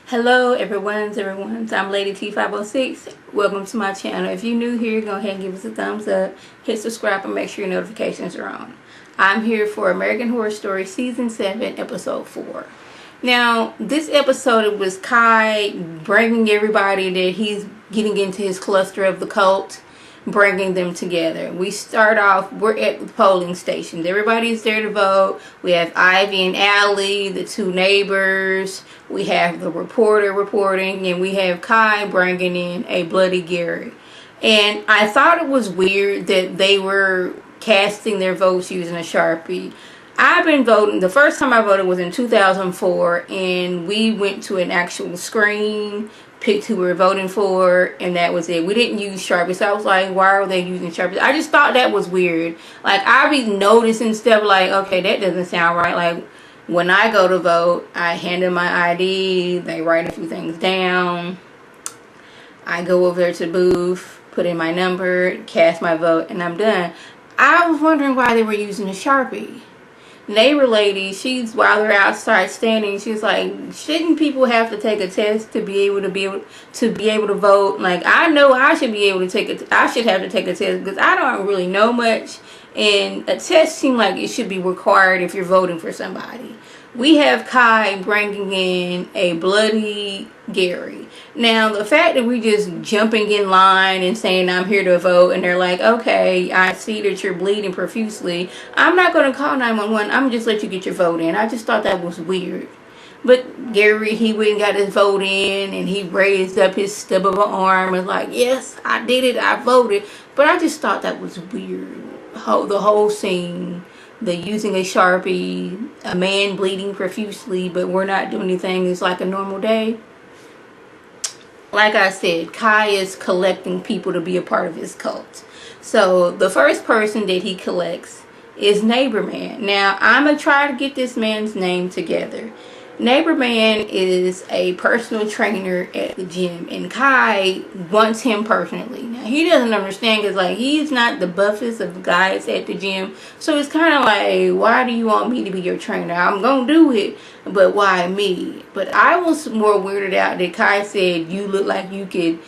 Hello everyone's I'm Lady T506. Welcome to my channel. If you're new here, go ahead and give us a thumbs up, hit subscribe, and make sure your notifications are on. I'm here for American Horror Story Season 7, Episode 4. Now, this episode was Kai bringing everybody that he's getting into his cluster of the cult, bringing them together. We start off, we're at the polling stations. Everybody's there to vote. We have Ivy and Allie, the two neighbors. We have the reporter reporting, and we have Kai bringing in a Bloody Gary. And I thought it was weird that they were casting their votes using a Sharpie. I've been voting, the first time I voted was in 2004, and we went to an actual screen, picked who we were voting for, and that was it. We didn't use Sharpies, so I was like, why are they using Sharpies? I just thought that was weird. Like, I be noticing stuff like, okay, that doesn't sound right. Like, when I go to vote, I hand them my ID, they write a few things down, I go over there to the booth, put in my number, cast my vote, and I'm done. I was wondering why they were using a Sharpie. Neighbor lady, while they're outside standing, she's like, shouldn't people have to take a test to be able to vote? Like, I know I should be able to I should have to take a test because I don't really know much, and a test seems like it should be required if you're voting for somebody. We have Kai bringing in a Bloody Gary. Now, the fact that we just jumping in line and saying I'm here to vote, and they're like, okay, I see that you're bleeding profusely, I'm not going to call 911, I'm just let you get your vote in. I just thought that was weird. But Gary, he went and got his vote in, and he raised up his stub of an arm and like, yes, I did it, I voted. But I just thought that was weird. The whole scene, the using a Sharpie, a man bleeding profusely, but we're not doing anything. It's like a normal day. Like I said, Kai is collecting people to be a part of his cult. So the first person that he collects is Neighbor Man. Now, I'm going to try to get this man's name together. Neighbor Man is a personal trainer at the gym, and Kai wants him personally. Now, he doesn't understand because, like, he's not the buffest of guys at the gym. So it's kind of like, why do you want me to be your trainer? I'm going to do it, but why me? But I was more weirded out that Kai said, you look like you could,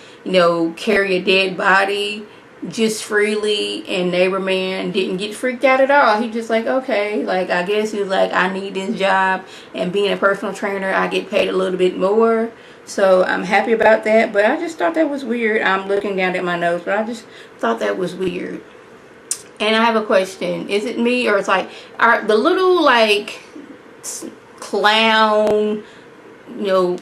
carry a dead body just freely, and Neighbor Man didn't get freaked out at all. He just like, okay, like, I guess he was like, I need this job, and being a personal trainer, I get paid a little bit more, so I'm happy about that. But I just thought that was weird. I'm looking down at my notes, but I just thought that was weird. And I have a question. Is it me, or it's like, are the little like clown, I don't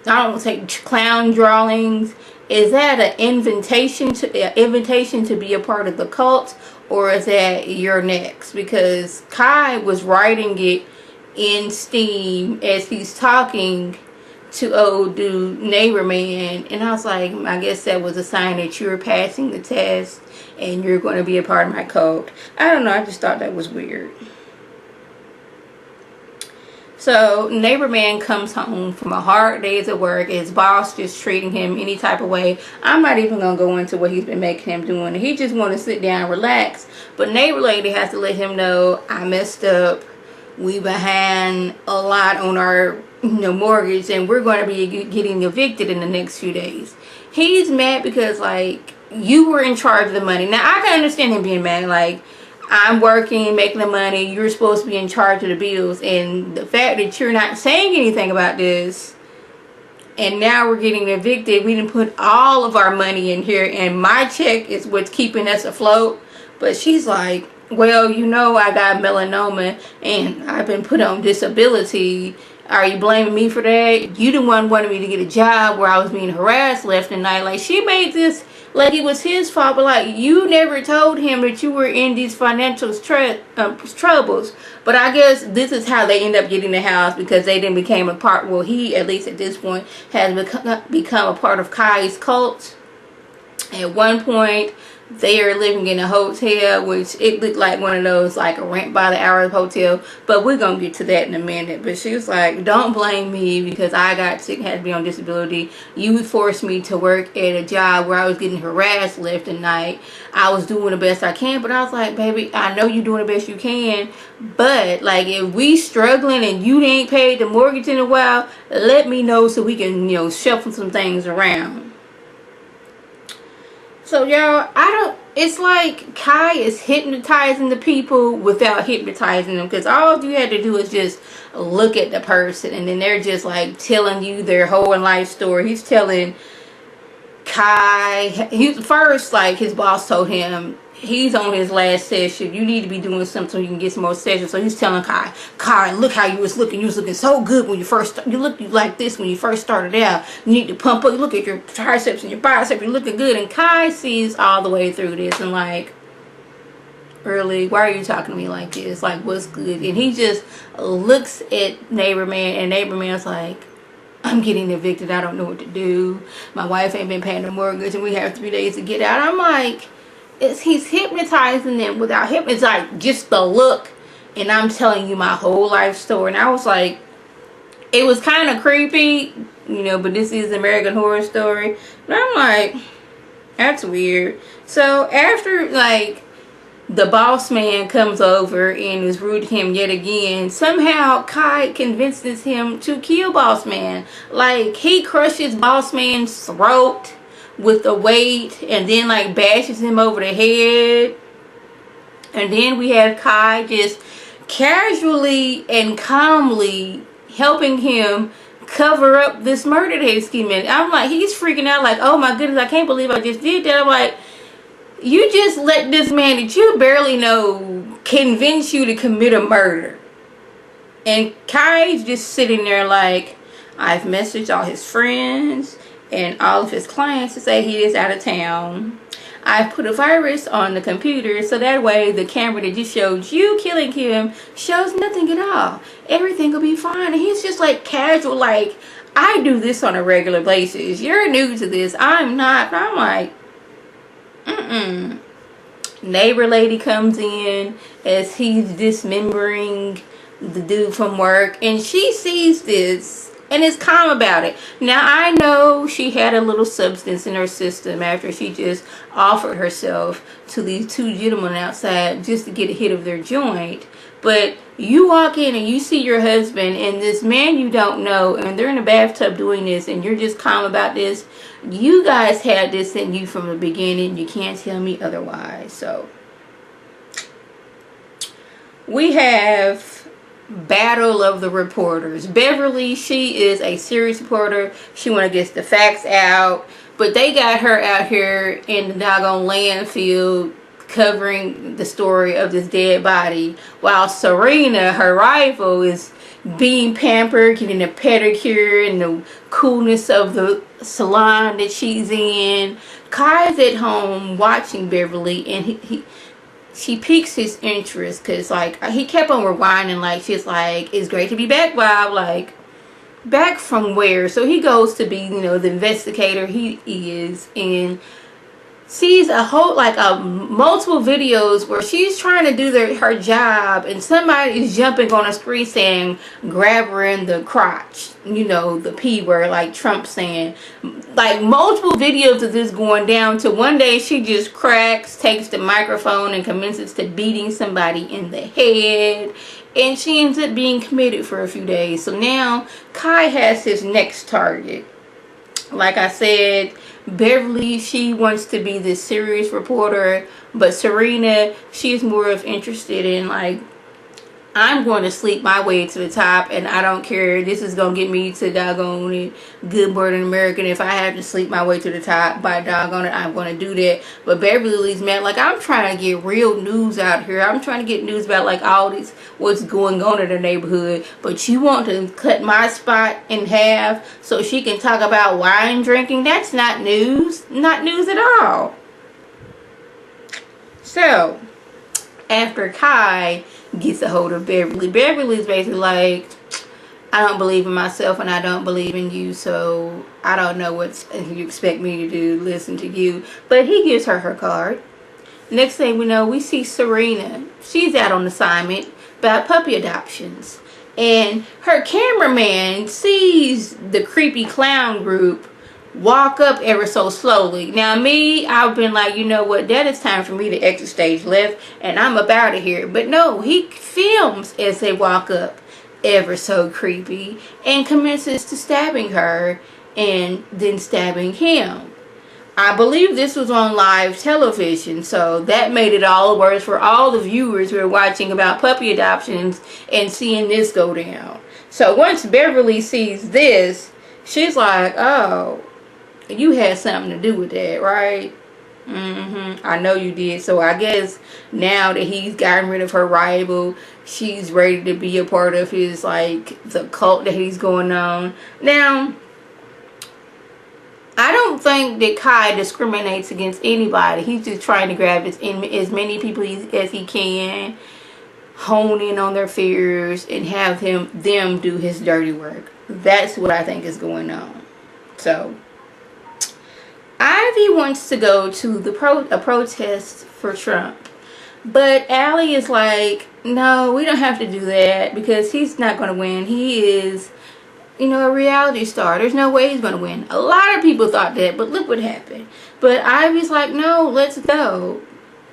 want to say clown drawings, is that an invitation to be a part of the cult, or is that you're next? Because Kai was writing it in steam as he's talking to old dude Neighbor Man, and I was like, I guess that was a sign that you're passing the test and you're going to be a part of my cult. I don't know, I just thought that was weird. So, Neighbor Man comes home from a hard day's at work. His boss just treating him any type of way. I'm not even going to go into what he's been making him doing. He just want to sit down and relax. But Neighbor Lady has to let him know, I messed up. We behind a lot on our mortgage, and we're going to be getting evicted in the next few days. He's mad because, like, you were in charge of the money. Now, I can understand him being mad. Like, I'm working, making the money, you're supposed to be in charge of the bills, and the fact that you're not saying anything about this, and now we're getting evicted, we didn't put all of our money in here, and my check is what's keeping us afloat. But she's like, well, I got melanoma, and I've been put on disability. Are you blaming me for that? You the one wanted me to get a job where I was being harassed left and right. Like, she made this like it was his fault, but like, you never told him that you were in these financial troubles. But I guess this is how they end up getting the house, because they then became a part, well, he, at least at this point, has become a part of Kai's cult. At one point, They are living in a hotel, which it looked like one of those like a rent by the hour hotel, but we're gonna get to that in a minute. But she was like, don't blame me because I got sick and had to be on disability. You forced me to work at a job where I was getting harassed left and night. I was doing the best I can, but I was like, baby, I know you're doing the best you can, but like if we struggling and you ain't paid the mortgage in a while, let me know so we can, you know, shuffle some things around. So y'all, it's like Kai is hypnotizing the people without hypnotizing them, because all you had to do is just look at the person and then they're just like telling you their whole life story. He's telling Kai, first, like, his boss told him he's on his last session, you need to be doing something so you can get some more sessions. So he's telling Kai, look how you was looking so good when you first, you looked like this when you first started out, you need to pump up, you look at your triceps and your biceps, you're looking good. And Kai sees all the way through this and like, really, why are you talking to me like this, like what's good? And he just looks at Neighbor Man, and Neighbor Man's like, I'm getting evicted, I don't know what to do, my wife ain't been paying the mortgage and we have 3 days to get out. I'm like, he's hypnotizing them without hypnotism. It's like just the look, and I'm telling you my whole life story. And I was like, it was kind of creepy, you know, but this is American Horror Story. But I'm like, that's weird. So after like the boss man comes over and is rude to him yet again, somehow Kai convinces him to kill boss man. Like, he crushes boss man's throat with the weight and then like bashes him over the head. And then we have Kai just casually and calmly helping him cover up this murder that he's scheming. I'm like, he's freaking out like, oh my goodness, I can't believe I just did that. I'm like, you just let this man that you barely know convince you to commit a murder. And Kai's just sitting there like, I've messaged all his friends and all of his clients to say he is out of town. I put a virus on the computer so that way the camera that just showed you killing him shows nothing at all. Everything will be fine. And he's just like casual, like, I do this on a regular basis. You're new to this. I'm not. I'm like, Neighbor lady comes in as he's dismembering the dude from work, and she sees this and is calm about it. Now I know she had a little substance in her system after she just offered herself to these two gentlemen outside just to get a hit of their joint. But you walk in and you see your husband and this man you don't know, and they're in a bathtub doing this, and you're just calm about this. You guys had this in you from the beginning. You can't tell me otherwise. So we have Battle of the Reporters. Beverly, she is a serious reporter. She want to get the facts out, but they got her out here in the doggone landfill covering the story of this dead body, while Serena, her rival, is being pampered, getting a pedicure in the coolness of the salon that she's in. Kai's at home watching Beverly, and she piques his interest because like he kept on rewinding, like she's like, it's great to be back, Bob. Like, back from where? So he goes to be, you know, the investigator he is, and sees a whole multiple videos where she's trying to do her job, and somebody is jumping on a screen saying grab her in the crotch, you know, the P word, like Trump saying. Like multiple videos of this going down to one day she just cracks, takes the microphone and commences to beating somebody in the head, and she ends up being committed for a few days. So now Kai has his next target. Like I said, Beverly, she wants to be this serious reporter, but Serena, she's more of interested in like, I'm going to sleep my way to the top, and I don't care. This is going to get me to doggone it, Good Morning America. If I have to sleep my way to the top, by doggone it, I'm going to do that. But Beverly's mad. Like, I'm trying to get real news out here. I'm trying to get news about like all this, what's going on in the neighborhood. But you want to cut my spot in half so she can talk about wine drinking? That's not news. Not news at all. So, after Kai gets a hold of Beverly, Beverly's basically like, I don't believe in myself and I don't believe in you, so I don't know what you expect me to do, listen to you. But he gives her card. Next thing we know, we see Serena. She's out on assignment about puppy adoptions. And her cameraman sees the creepy clown group walk up ever so slowly. Now me, I've been like, you know what, that is time for me to exit stage left and I'm up out of here. But no, he films as they walk up ever so creepy and commences to stabbing her and then stabbing him. I believe this was on live television, so that made it all worse for all the viewers who are watching about puppy adoptions and seeing this go down. So once Beverly sees this, she's like, oh, you had something to do with that, right? I know you did. So I guess now that he's gotten rid of her rival, she's ready to be a part of his, like, the cult that he's going on. Now, I don't think that Kai discriminates against anybody. He's just trying to grab as many people as he can, hone in on their fears, and have them do his dirty work. That's what I think is going on. So, Ivy wants to go to a protest for Trump. But Allie is like, no, we don't have to do that because he's not going to win. He is, you know, a reality star. There's no way he's going to win. A lot of people thought that, but look what happened. But Ivy's like, no, let's go.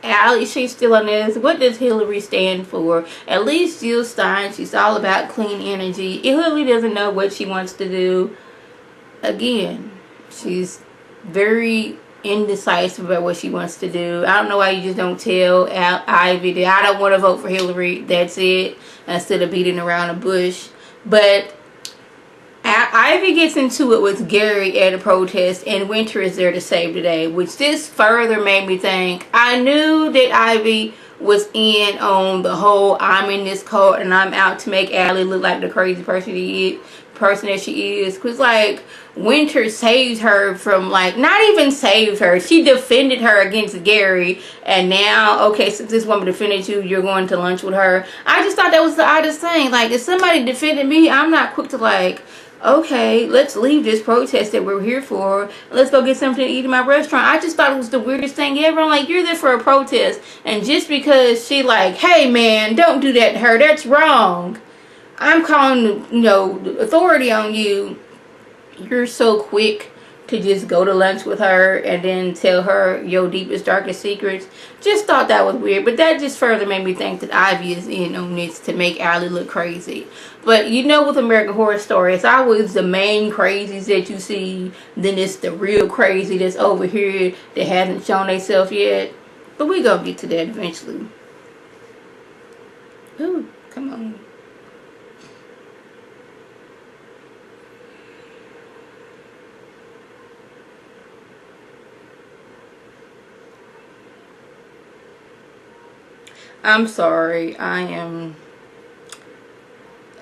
Allie, she's still on this. What does Hillary stand for? At least Jill Stein, she's all about clean energy. Hillary doesn't know what she wants to do. Again, she's very indecisive about what she wants to do. I don't know why you just don't tell Ivy that I don't want to vote for Hillary. That's it. Instead of beating around the bush. But Ivy gets into it with Gary at a protest, and Winter is there to save the day, which this further made me think. I knew that Ivy was in on the whole I'm in this cult and I'm out to make Allie look like the crazy person that she is. Because, like, Winter saved her from, like, not even saved her. She defended her against Gary. And now, okay, since this woman defended you, you're going to lunch with her. I just thought that was the oddest thing. Like, if somebody defended me, I'm not quick to, like, okay, let's leave this protest that we're here for. Let's go get something to eat in my restaurant. I just thought it was the weirdest thing ever. I'm like, you're there for a protest. And just because she like, hey, man, don't do that to her. That's wrong. I'm calling, you know, the authority on you. You're so quick to just go to lunch with her and then tell her your deepest, darkest secrets. Just thought that was weird. But that just further made me think that Ivy is in on this to make Allie look crazy. But you know, with American Horror Story, it's always the main crazies that you see. Then it's the real crazy that's over here that hasn't shown themselves yet. But we gonna get to that eventually. Ooh, come on. I'm sorry, I am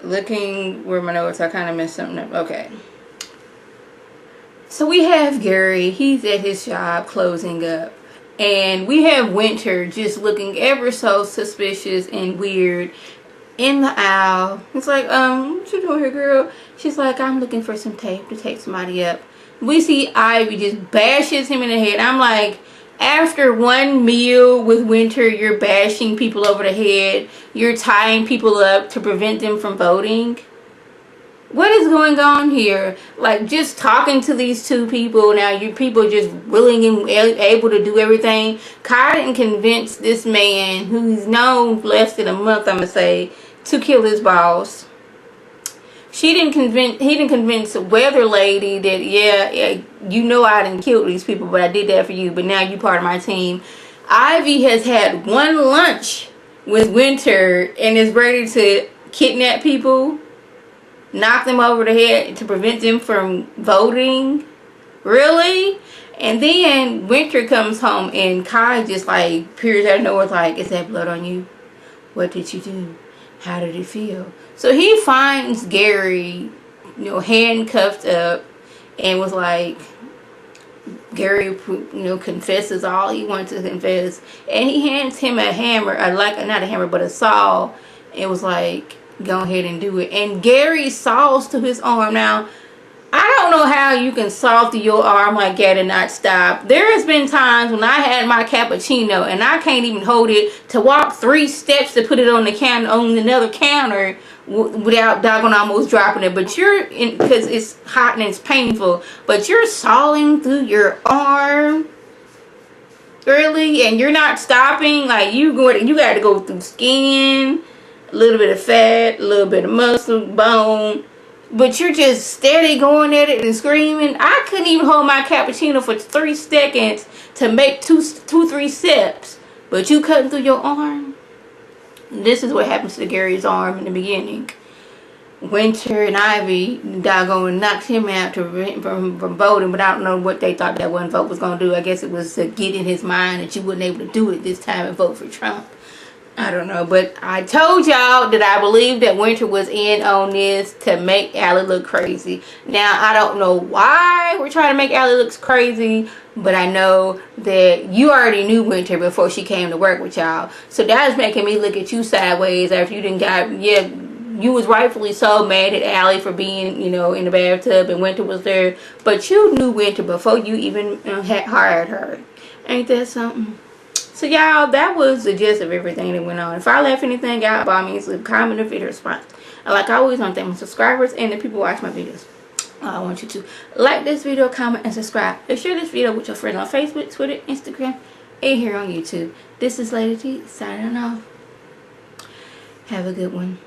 looking where my notes, I kind of messed something up. Okay. So we have Gary, he's at his job closing up. And we have Winter just looking ever so suspicious and weird in the aisle. It's like, what you doing here, girl? She's like, I'm looking for some tape to take somebody up. We see Ivy just bashes him in the head. I'm like, after one meal with Winter, you're bashing people over the head. You're tying people up to prevent them from voting. What is going on here? Like, just talking to these two people. Now, you people just willing and able to do everything. Kai didn't convince this man, who's known less than a month, I'm going to say, to kill his boss. He didn't convince Weather Lady that, yeah, you know I didn't kill these people, but I did that for you, but now you part of my team. Ivy has had one lunch with Winter and is ready to kidnap people, knock them over the head to prevent them from voting. Really? And then Winter comes home and Kai just like peers out of nowhere like, is that blood on you? What did you do? How did it feel? So he finds Gary, you know, handcuffed up, and was like, Gary, you know, confesses all he wants to confess, and he hands him a hammer, not a hammer, but a saw, and was like, go ahead and do it. And Gary saws to his arm. Now, I don't know how how you can soften your arm like that and not stop. There has been times when I had my cappuccino and I can't even hold it to walk 3 steps to put it on the counter, on another counter, without doggone almost dropping it. But you're in, because it's hot and it's painful, but you're sawing through your arm, really, and you're not stopping. Like, you got to go through skin, a little bit of fat, a little bit of muscle, bone, but you're just steady going at it and screaming. I couldn't even hold my cappuccino for 3 seconds to make two, 3 steps, but you cutting through your arm. This is what happens to Gary's arm in the beginning. Winter and Ivy doggone knocked him out from voting, but I don't know what they thought that one vote was going to do. I guess it was to get in his mind that you wasn't able to do it this time and vote for Trump. I don't know, but I told y'all that I believe that Winter was in on this to make Allie look crazy. Now, I don't know why we're trying to make Allie look crazy, but I know that you already knew Winter before she came to work with y'all. So that's making me look at you sideways after you didn't got, yeah, you was rightfully so mad at Allie for being, you know, in the bathtub and Winter was there. But you knew Winter before you even had hired her. Ain't that something? So y'all, that was the gist of everything that went on. If I left anything out, by all means, leave a comment or video response. And like I always want to thank my subscribers and the people who watch my videos. I want you to like this video, comment, and subscribe. And share this video with your friends on Facebook, Twitter, Instagram, and here on YouTube. This is Lady T signing off. Have a good one.